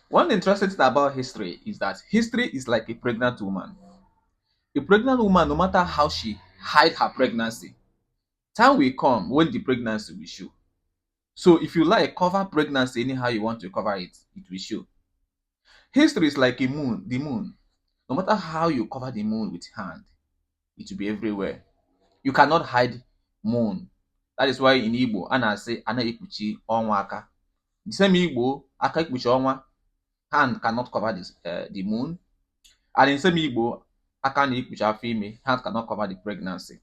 One interesting thing about history is that history is like a pregnant woman. A pregnant woman, no matter how she hide her pregnancy, time will come when the pregnancy will show. So if you like cover pregnancy anyhow you want to cover it, it will show. History is like a moon, the moon. No matter how you cover the moon with hand, it will be everywhere. You cannot hide moon. That is why in Igbo, ana say ana ekpuchi ọnwa aka. The same Igbo, aka ekpuchi ọnwa, hand cannot cover this the moon. And in same Igbo, aka na ekpuchi afọ ime, hand cannot cover the pregnancy.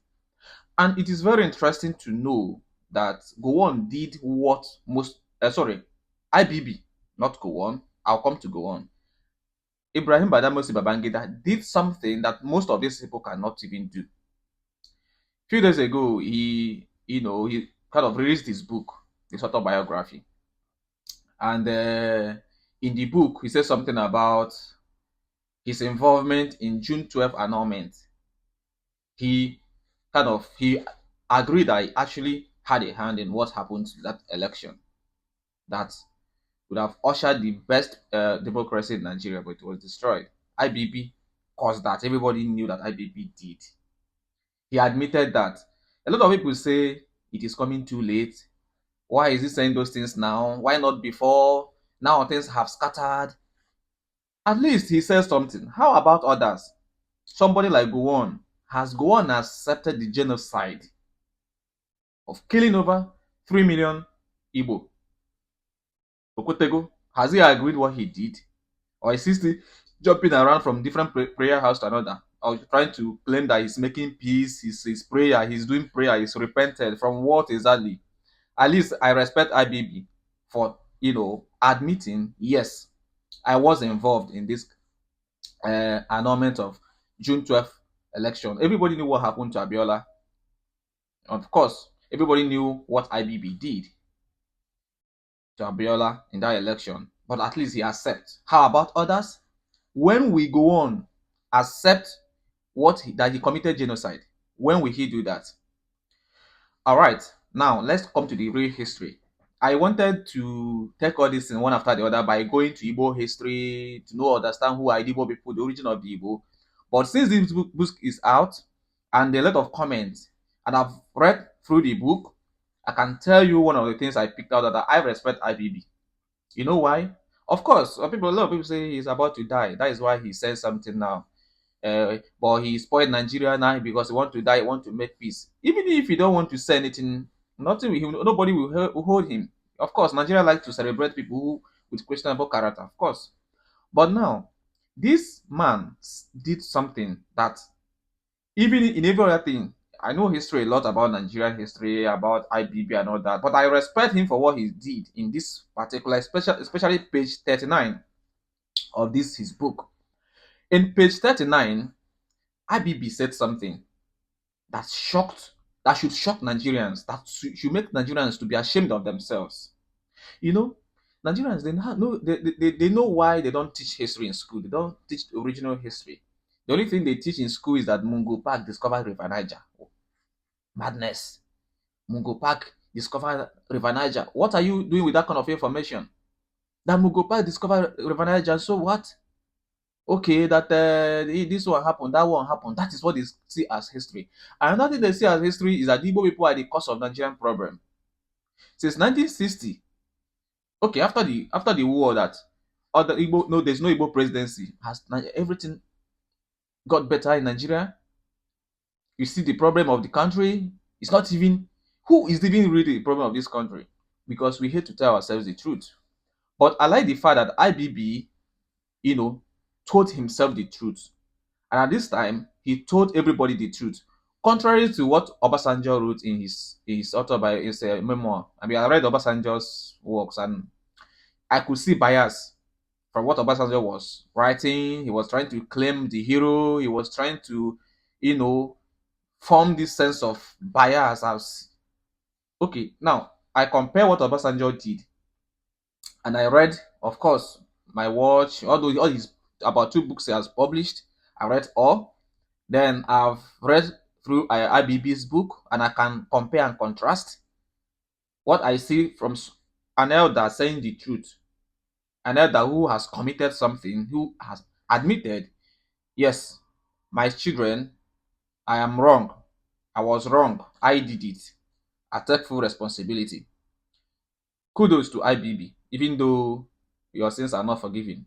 And it is very interesting to know that Gowon did what most, IBB, not Gowon. I'll come to Gowon. Ibrahim Badamasi Babangida did something that most of these people cannot even do. A few days ago, he kind of released his book, his autobiography, and in the book, he says something about his involvement in June 12th annulment. He he agreed that he actually had a hand in what happened to that election that would have ushered the best democracy in Nigeria, but it was destroyed. IBB caused that. Everybody knew that IBB did. He admitted that. A lot of people say it is coming too late. Why is he saying those things now? Why not before? Now things have scattered. At least he says something. How about others? Somebody like Gowon. Has Gowon accepted the genocide of killing over 3 million Igbo? Okotego, has he agreed what he did? Or is he still jumping around from different prayer house to another? Or trying to claim that he's making peace, his prayer, he's doing prayer, he's repented from what exactly? At least I respect IBB for, admitting, yes, I was involved in this annulment of June 12th election. Everybody knew what happened to Abiola. Of course, everybody knew what IBB did to Abiola in that election, but at least he accepts. How about others? When we go on, accept that he committed genocide. When will he do that? All right, now let's come to the real history. I wanted to take all this in one after the other by going to Igbo history to know understand who are Igbo people, the origin of the Igbo. But since this book is out and a lot of comments, and I've read through the book, I can tell you one of the things I picked out that I respect IBB. You know why? Of course, a lot of people say he's about to die. That is why he says something now. But he spoiled Nigeria now because he want to die, he want to make peace. Even if he don't want to say anything, nothing will him, nobody will hold him. Of course, Nigeria like to celebrate people with questionable character, of course. But now, this man did something that even in every other thing, I know history a lot about Nigerian history, about IBB and all that, but I respect him for what he did in this particular, especially page 39 of this his book. In page 39, IBB said something that should shock Nigerians, that should make Nigerians to be ashamed of themselves. You know, Nigerians they know why they don't teach history in school. They don't teach original history. The only thing they teach in school is that Mungo Park discovered River Niger. Madness. Mungo Park discovered River Niger. What are you doing with that kind of information? That Mungo Park discovered River Niger. So what? Okay, that this one happened, that one happened. That is what they see as history. Another thing they see as history is that Igbo people are the cause of Nigerian problem. Since 1960, okay, after the war that other Igbo, no, there's no Igbo presidency. Has everything got better in Nigeria? You see the problem of the country. It's not even who is even really the problem of this country because we hate to tell ourselves the truth. But I like the fact that IBB, told himself the truth. And at this time, he told everybody the truth. Contrary to what Obasanjo wrote in his autobiography, his memoir. I mean, I read Obasanjo's works and I could see bias from what Obasanjo was writing. He was trying to claim the hero. He was trying to, you know, form this sense of bias as okay. Now I compare what Obasanjo did, and I read, of course, my watch. Although all his about 2 books he has published, I read all. Then I've read through IBB's book, and I can compare and contrast what I see from an elder saying the truth an elder who has committed something, who has admitted, yes, my children, I am wrong. I was wrong. I did it. I take full responsibility. Kudos to IBB, even though your sins are not forgiven.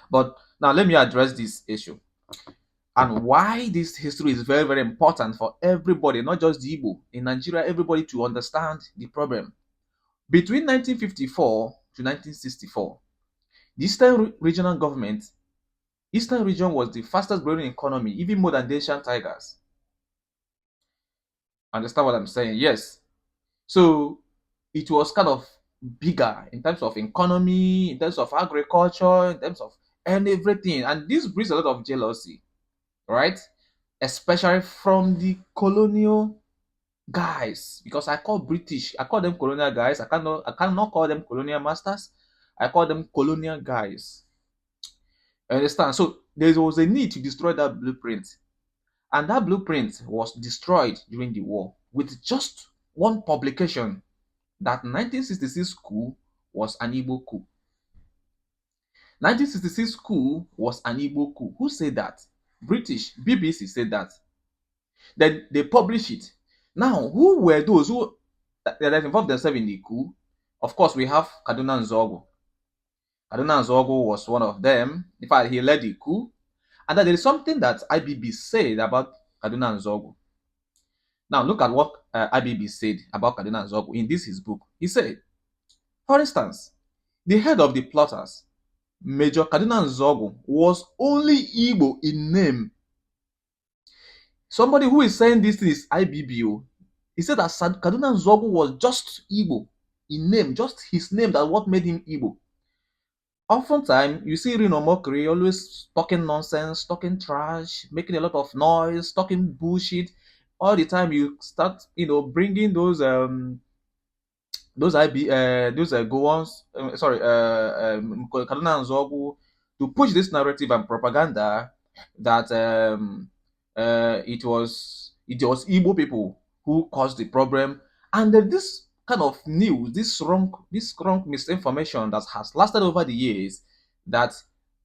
But now let me address this issue and why this history is very, very important for everybody, not just the Igbo in Nigeria, everybody to understand the problem. Between 1954 to 1964, the Regional Government, Eastern region was the fastest growing economy, even more than the Asian tigers. Understand what I'm saying? Yes. So it was kind of bigger in terms of economy, in terms of agriculture, in terms of and everything. And this brings a lot of jealousy, right? Especially from the colonial guys. Because I call them colonial guys. I cannot call them colonial masters. I call them colonial guys. Understand? So there was a need to destroy that blueprint. And that blueprint was destroyed during the war with just one publication that 1966 coup was an Igbo coup. 1966 coup was an Igbo coup. Who said that? British BBC said that. Then they published it. Now, who were those who that involved themselves in the coup? Of course, we have Kaduna Nzeogwu. Kaduna Nzeogwu was one of them. In fact, he led the coup. And then there is something that IBB said about Kaduna Nzeogwu. Now, look at what IBB said about Kaduna Nzeogwu in this his book. He said, for instance, the head of the plotters, Major Kaduna Nzeogwu, was only Igbo in name. Somebody who is saying this thing is IBBO. He said that Kaduna Nzeogwu was just Igbo in name, just his name, that what made him Igbo. Oftentimes, you see Rino Mokri always talking nonsense, talking trash, making a lot of noise, talking bullshit. All the time, you start, bringing those Gowons, Kaduna Nzeogwu, to push this narrative and propaganda that it was Igbo people who caused the problem, and then this kind of news, this wrong misinformation that has lasted over the years, that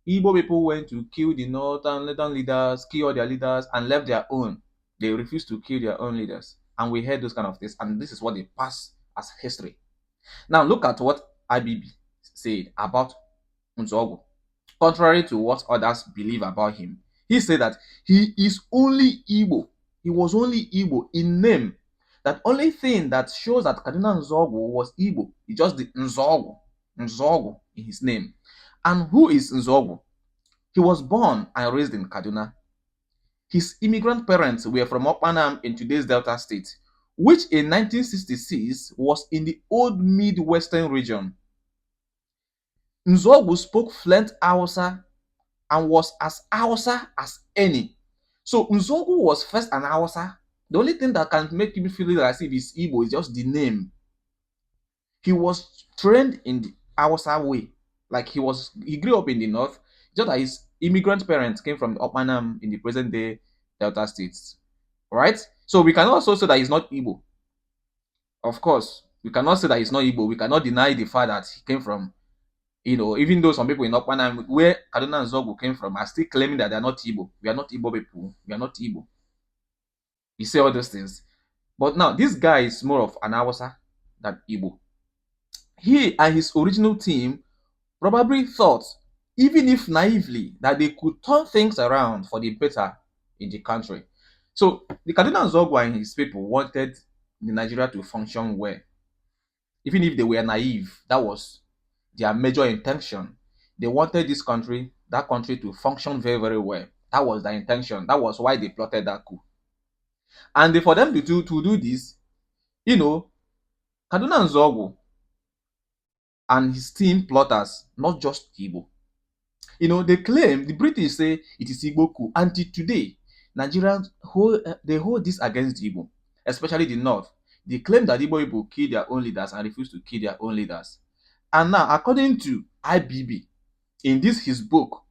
Igbo people went to kill the northern leaders, kill all their leaders, and left their own. They refused to kill their own leaders, and we heard those kind of things, and this is what they pass as history. Now look at what IBB said about Nzeogwu. Contrary to what others believe about him, he said that he is only Igbo. He was only Igbo in name. That only thing that shows that Kaduna Nzeogwu was Igbo is just the Nzeogwu in his name. And who is Nzeogwu? He was born and raised in Kaduna. His immigrant parents were from Opanam in today's Delta State, which in 1966 was in the old Midwestern region. Nzeogwu spoke fluent Hausa and was as Hausa as any. So Nzeogwu was first an Hausa. The only thing that can make people feel as if he's Igbo is just the name. He was trained in the Hausa way. Like he grew up in the north, just that his immigrant parents came from the Opanam in the present day Delta states. Right? So we can also say that he's not Igbo. Of course, we cannot say that he's not Igbo. We cannot deny the fact that he came from, even though some people in Okpanam, where Kaduna Nzeogwu came from, are still claiming that they are not Igbo. We are not Igbo people. We are not Igbo. You say all those things. But now, this guy is more of an Hausa than Igbo. He and his original team probably thought, even if naively, that they could turn things around for the better in the country. So, the Kaduna Nzeogwu and his people wanted the Nigeria to function well. Even if they were naive, that was their major intention. They wanted that country to function very, very well. That was their intention. That was why they plotted that coup. And for them to do this, Kaduna Nzeogwu and his team plotters, not just Igbo. They claim, the British say it is Igbo coup. Until today, Nigerians hold this against Igbo, especially the North. They claim that Igbo people kill their own leaders and refuse to kill their own leaders. And now, according to IBB, in his book,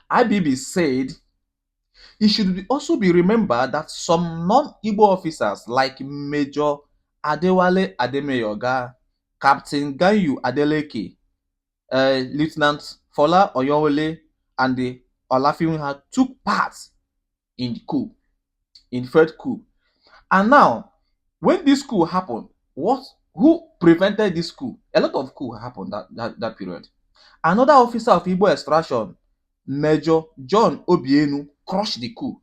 IBB said it should also be remembered that some non-Igbo officers like Major Adewale Ademeyoga, Captain Ganyu Adeleke, Lieutenant Fola Oyonwole and the Olafinha took part in the coup, in the third coup. And now, when this coup happened, who prevented this coup? A lot of coup happened that period. Another officer of Igbo extraction, Major John Obienu, crushed the coup.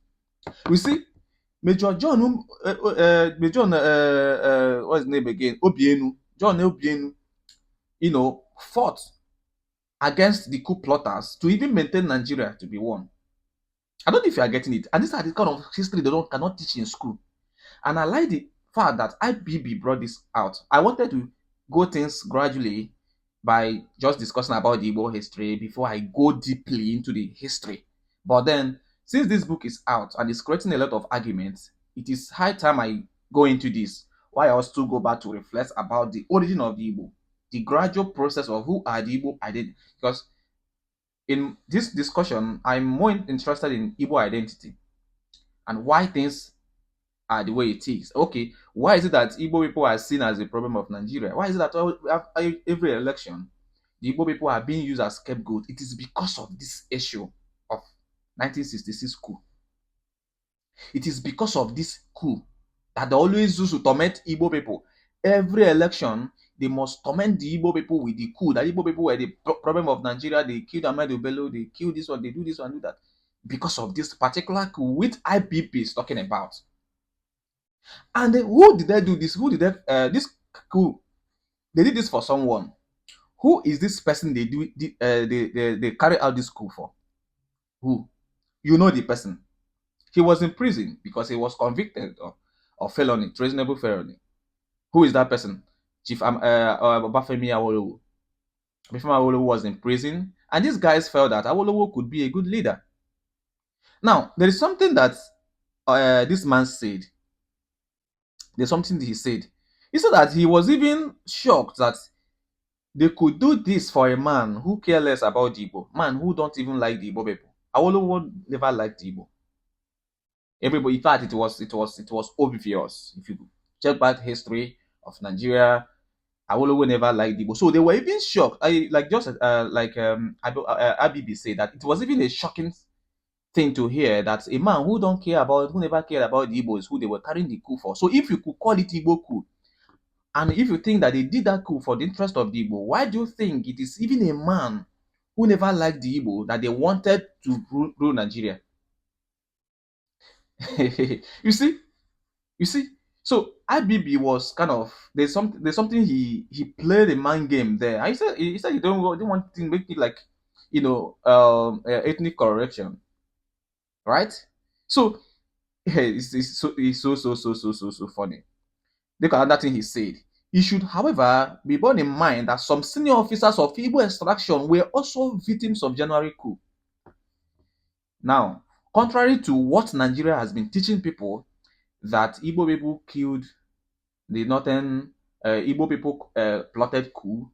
We see Major John, Major John, what's his name again? Obienu, John Obienu, fought against the coup plotters to even maintain Nigeria to be one. I don't know if you are getting it. And these are the kind of history they cannot teach in school. And I like the fact that IBB brought this out. I wanted to go things gradually by just discussing about the Igbo history before I go deeply into the history. But then, since this book is out and it's creating a lot of arguments, it is high time I go into this. Why I also go back to reflect about the origin of the Igbo, the gradual process of who are the Igbo identity. Because in this discussion, I'm more interested in Igbo identity and why things are the way it is. Okay, why is it that Igbo people are seen as a problem of Nigeria? Why is it that every election, the Igbo people are being used as scapegoat? It is because of this issue of 1966 coup. It is because of this coup that they always use to torment Igbo people. Every election, they must torment the Igbo people with the coup. That Igbo people were the problem of Nigeria. They killed Ahmed Bello. They killed this one. They do this one, do that. Because of this particular coup, which IPP is talking about. And who did they do this? Who did they this coup? They did this for someone. Who is this person they carry out this coup for? Who? You know the person. He was in prison because he was convicted of felony, treasonable felony. Who is that person? Chief Obafemi Awolowo. Obafemi Awolowo was in prison, and these guys felt that Awolowo could be a good leader. Now, there is something that this man said. There's something that he said. He said that he was even shocked that they could do this for a man who cares less about the Igbo, man who don't even like the Igbo people. Awolowo never liked the Igbo. Everybody, in fact, it was obvious. If you check back history of Nigeria, Awolowo never liked the Igbo. So they were even shocked. Abibi said that it was even a shocking thing to hear that a man who never cared about the Igbo is who they were carrying the coup for. So if you could call it Igbo coup, and if you think that they did that coup for the interest of the Igbo, why do you think it is even a man who never liked the Igbo that they wanted to rule Nigeria? you see, you see. So IBB was kind of there's something he played a mind game there. And he said he don't want to make it like ethnic correction, right? So it's so funny. Look at another thing he said. It should, however, be borne in mind that some senior officers of Igbo extraction were also victims of January coup. Now, contrary to what Nigeria has been teaching people, that Igbo people killed the northern Igbo people plotted coup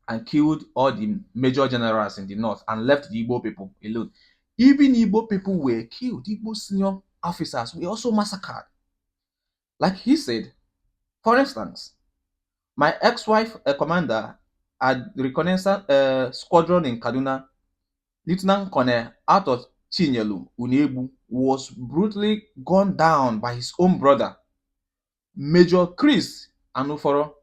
and killed all the major generals in the north and left the Igbo people alone. Even Igbo people were killed. Igbo senior officers were also massacred. Like he said, for instance, my ex-wife, a commander at the reconnaissance squadron in Kaduna, Lieutenant Colonel Arthur Chinyelu Unebu, was brutally gunned down by his own brother, Major Chris Anuforo.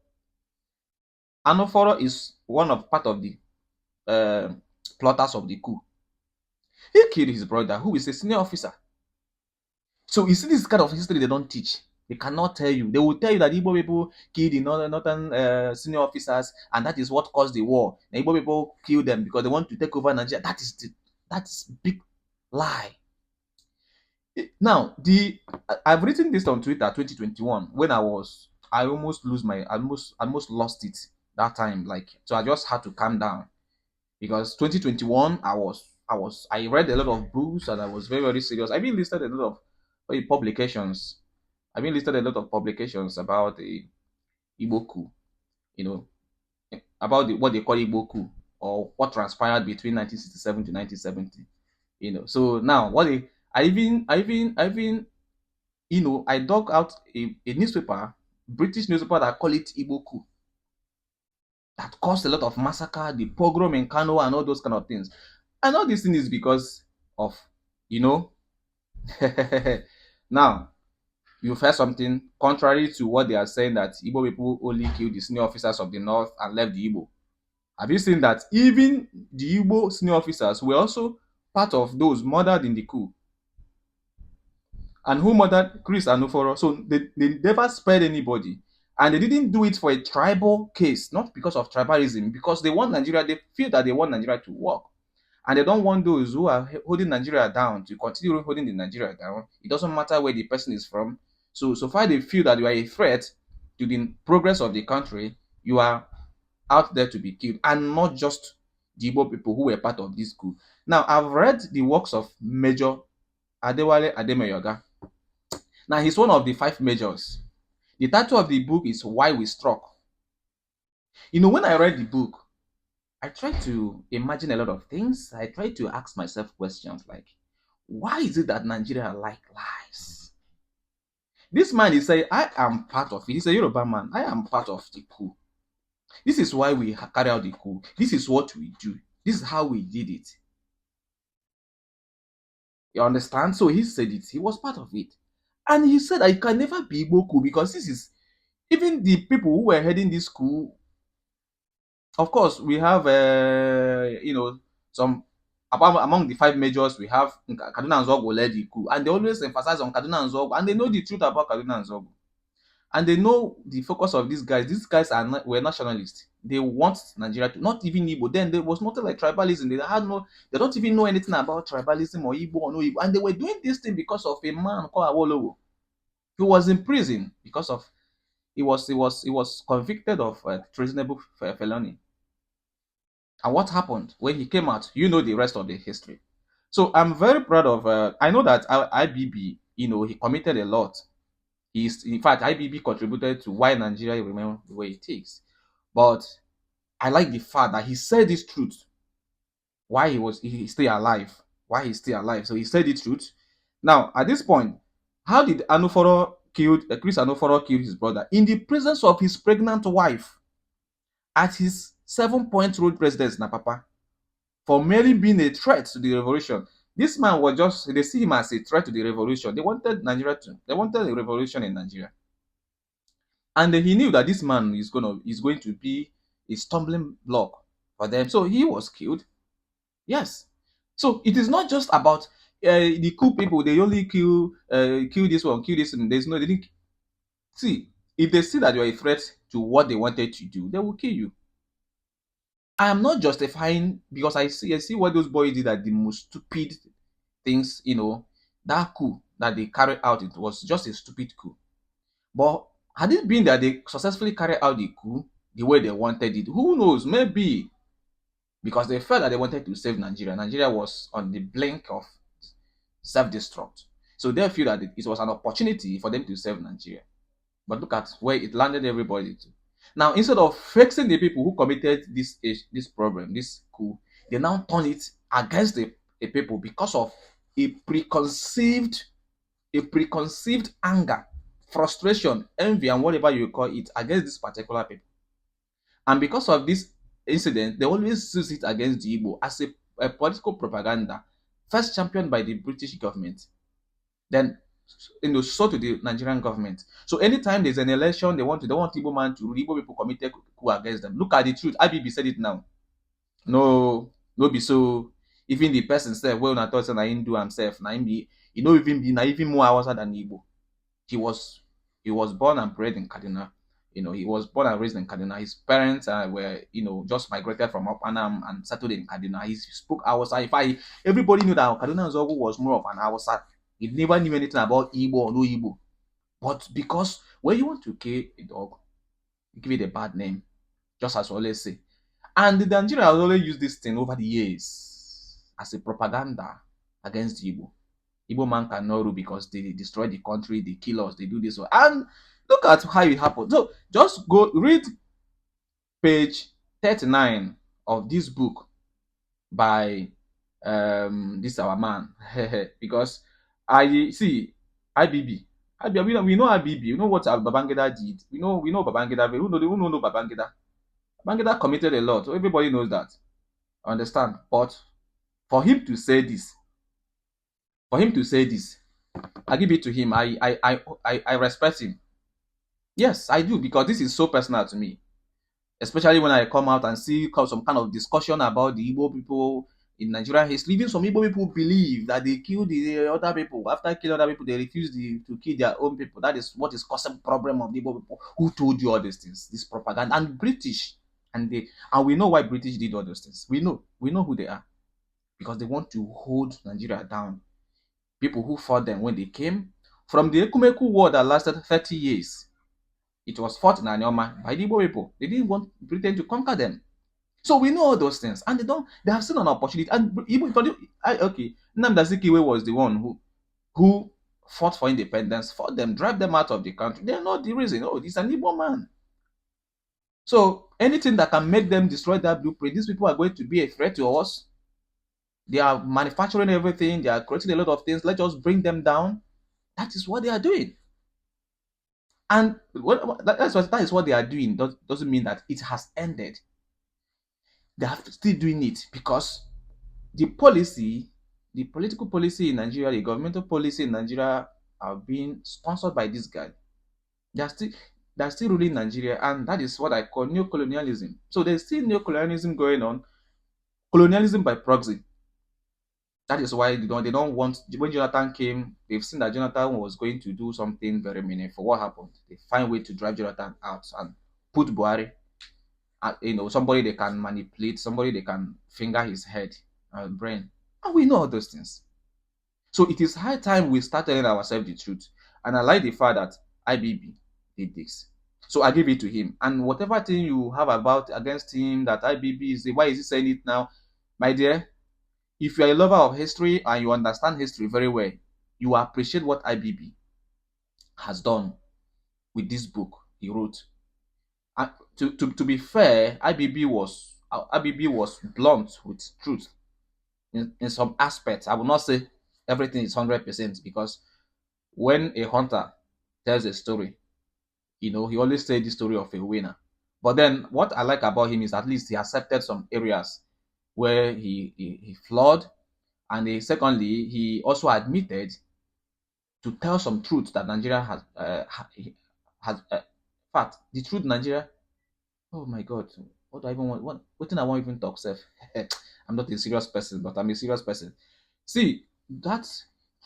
Anuforo is part of the uh, plotters of the coup. He killed his brother, who is a senior officer. So you see, this kind of history they don't teach. They cannot tell you. They will tell you that Igbo people killed the northern senior officers, and that is what caused the war. The Igbo people killed them because they want to take over Nigeria. That is big lie. Now, I've written this on Twitter 2021 when I almost lost it that time. Like, so I just had to calm down because 2021 I read a lot of books and I was very, very serious. I've been listed a lot of publications. I've been listed a lot of publications about the Igbo coup, you know, about what they call Igbo coup or what transpired between 1967 to 1970. So now I dug out a newspaper, British newspaper that call it Igbo coup. that caused a lot of massacre, the pogrom in Kano and all those kind of things. And all this thing is because of, you know, now you've heard something contrary to what they are saying, that Igbo people only killed the senior officers of the north and left the Igbo. Have you seen that even the Igbo senior officers were also part of those murdered in the coup? And who murdered Chris Anuforo? So they never spared anybody. And they didn't do it for a tribal case, not because of tribalism, because they want Nigeria, they feel that they want Nigeria to work. And they don't want those who are holding Nigeria down to continue holding the Nigeria down. It doesn't matter where the person is from. So far they feel that you are a threat to the progress of the country, you are out there to be killed, and not just the Igbo people who were part of this coup. Now, I've read the works of Major Adewale Ademeyoga. Now, he's one of the five majors. The title of the book is Why We Struck. You know, when I read the book, I tried to imagine a lot of things. I tried to ask myself questions like, why is it that Nigeria like lies? This man is saying, I am part of it. He's a Yoruba man. I am part of the coup. This is why we carry out the coup. This is what we do. This is how we did it. You understand? So he said it. He was part of it. And he said, I can never be Igbo coup, because this is, even the people who were heading this coup, of course, we have, some, among the five majors, we have Kaduna Nzeogwu led the coup. And they always emphasize on Kaduna Nzeogwu. And they know the truth about Kaduna Nzeogwu. And they know the focus of these guys. These guys are not, were nationalists. They want Nigeria to, not even Igbo. Then there was nothing like tribalism. They don't even know anything about tribalism or Igbo or no Igbo. And they were doing this thing because of a man called Awolowo. He was in prison because of, he was convicted of treasonable felony. And what happened when he came out? You know the rest of the history. So I'm very proud of. I know that IBB, he committed a lot. In fact, IBB contributed to why Nigeria remains the way it is. But I like the fact that he said this truth. Why he's still alive. Why he's still alive. So he said the truth. Now, at this point, how did Chris Anuforo killed his brother? In the presence of his pregnant wife at his 7 Point Road residence in Apapa, for merely being a threat to the revolution. This man was just, they see him as a threat to the revolution. They wanted a revolution in Nigeria. And he knew that this man is going to be a stumbling block for them. So he was killed. Yes. So it is not just about the coup people. They only kill this one, kill this one. They didn't see. If they see that you are a threat to what they wanted to do, they will kill you. I am not justifying, because I see what those boys did at the most stupid things. That coup that they carried out, it was just a stupid coup. But had it been that they successfully carried out the coup the way they wanted it, who knows? Maybe because they felt that they wanted to save Nigeria. Nigeria was on the blink of self-destruct. So they feel that it was an opportunity for them to save Nigeria. But look at where it landed everybody to. Now, instead of fixing the people who committed this problem, this coup, they now turn it against the people because of a preconceived anger, frustration, envy, and whatever you call it, against this particular people. And because of this incident, they always use it against the Igbo as a political propaganda, first championed by the British government, then so to the Nigerian government. So anytime there's an election, they want Igbo man to rule, Igbo people committed coup against them. Look at the truth. IBB said it now. No be so. Even the person said, well, I thought na him do himself. Na him be, even more hours than Igbo. He was born and bred in Kaduna. He was born and raised in Kaduna. His parents were, just migrated from Anam and settled in Kaduna. He spoke Hausa. In fact, everybody knew that Kaduna Nzeogwu was more of an Hausa. He never knew anything about Igbo or no Igbo. But because when you want to kill a dog, you give it a bad name, just as we always say. And the Nigerians always use this thing over the years as a propaganda against Igbo. Igbo man cannot rule because they destroy the country, they kill us, they do this. And look at how it happened. So just go read page 39 of this book by this our man. Because I see IBB. We know IBB. We know what Babangida did. We know Babangida. Who know Babangida? Babangida committed a lot. Everybody knows that. Understand? But for him to say this, for him to say this, I give it to him. I respect him. Yes, I do, because this is so personal to me. Especially when I come out and see some kind of discussion about the Igbo people in Nigerian history. Even some Igbo people believe that they killed the other people. After killing other people, they refuse to kill their own people. That is what is causing problem of the Igbo people. Who told you all these things? This propaganda. And British. And we know why British did all those things. We know who they are. Because they want to hold Nigeria down. People who fought them when they came from the Ekumeku War that lasted 30 years. It was fought in Anyoma by the Igbo people. They didn't want Britain to conquer them. So we know all those things, and they have seen an opportunity. And Igbo, okay, Nnamdi Azikiwe was the one who fought for independence, fought them, drive them out of the country. They're not the reason. Oh, he's an Igbo man. So anything that can make them destroy that blueprint, these people are going to be a threat to us. They are manufacturing everything. They are creating a lot of things. Let's just bring them down. That is what they are doing. And that is what they are doing. Doesn't mean that it has ended. They are still doing it because the policy, the political policy in Nigeria, the governmental policy in Nigeria are being sponsored by this guy. They are still they are still ruling Nigeria, and that is what I call neo-colonialism. So there's still neo-colonialism going on, colonialism by proxy. That is why they don't want, when Jonathan came, they've seen that Jonathan was going to do something very meaningful. What happened? They find a way to drive Jonathan out and put Buhari, somebody they can manipulate, somebody they can finger his head and brain. And we know all those things. So it is high time we start telling ourselves the truth. And I like the fact that IBB did this. So I give it to him. And whatever thing you have about against him, that IBB is why is he saying it now? My dear, if you are a lover of history and you understand history very well, you appreciate what IBB has done with this book he wrote. And to be fair, IBB was blunt with truth in some aspects. I will not say everything is 100% because when a hunter tells a story, he always says the story of a winner. But then what I like about him is at least he accepted some areas where he flawed, and secondly, he also admitted to tell some truth that Nigeria has fact. The truth Nigeria. Oh my God, what do I even want? What thing I want even talk, self? I'm not a serious person, but I'm a serious person. See, that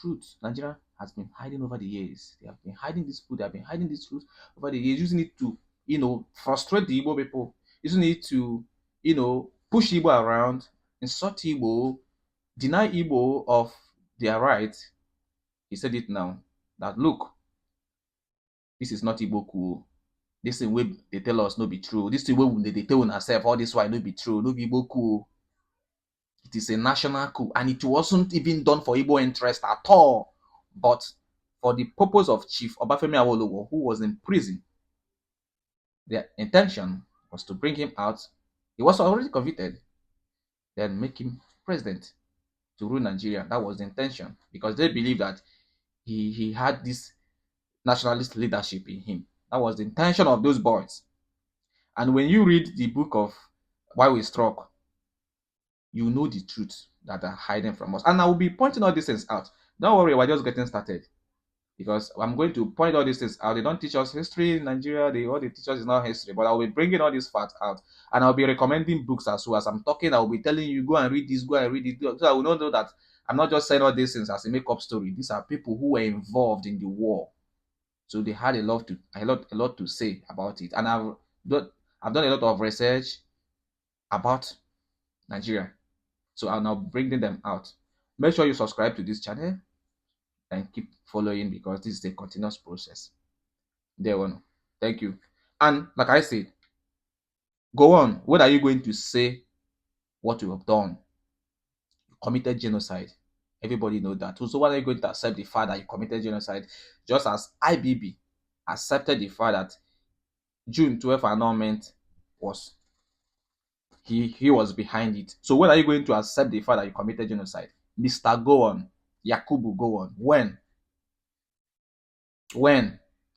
truth Nigeria has been hiding over the years. They have been hiding this food, they have been hiding this truth over the years, using it to, frustrate the Igbo people, using it to, push Igbo around, insult Igbo, deny Igbo of their rights. He said it now that look, this is not Igbo cool. This thing wey they tell us no be true. This thing wey they tell ourselves all this while no be true, no be Igbo coup. It is a national coup, and it wasn't even done for Igbo interest at all, but for the purpose of Chief Obafemi Awolowo, who was in prison. Their intention was to bring him out. He was already convicted, then make him president to rule Nigeria. That was the intention, because they believe that he had this nationalist leadership in him. That was the intention of those boys. And when you read the book of Why We Struck, you know the truth that are hiding from us. And I will be pointing all these things out. Don't worry, we're just getting started. Because I'm going to point all these things out. They don't teach us history in Nigeria. All they teach us is not history. But I'll be bringing all these facts out. And I'll be recommending books as well. As I'm talking, I'll be telling you, go and read this, go and read it. So I will know that I'm not just saying all these things as a make-up story. These are people who were involved in the war. So they had a lot to say about it. And I've done a lot of research about Nigeria. So I'll now bringing them out. Make sure you subscribe to this channel and keep following, because this is a continuous process. There one. Thank you. And like I said, go on. What are you going to say what you have done? You committed genocide. Everybody knows that. So what are you going to accept the fact that you committed genocide? Just as IBB accepted the fact that June 12th annulment was he was behind it. So when are you going to accept the fact that you committed genocide? Mr. Gowon, Yakubu Gowon. When?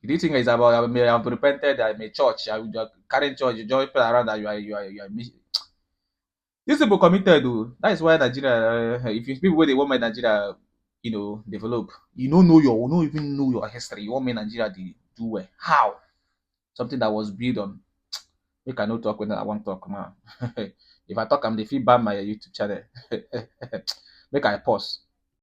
Do you think it's about I may have repented, I'm a church, I will carrying church, you join people around that these people committed though. That is why Nigeria, if you people where they want my Nigeria, develop, you don't even know your history. You want me Nigeria to do well. How? Something that was built on. Make I no talk when I want talk now. If I talk, I'm the feed ban my YouTube channel. Make I pause.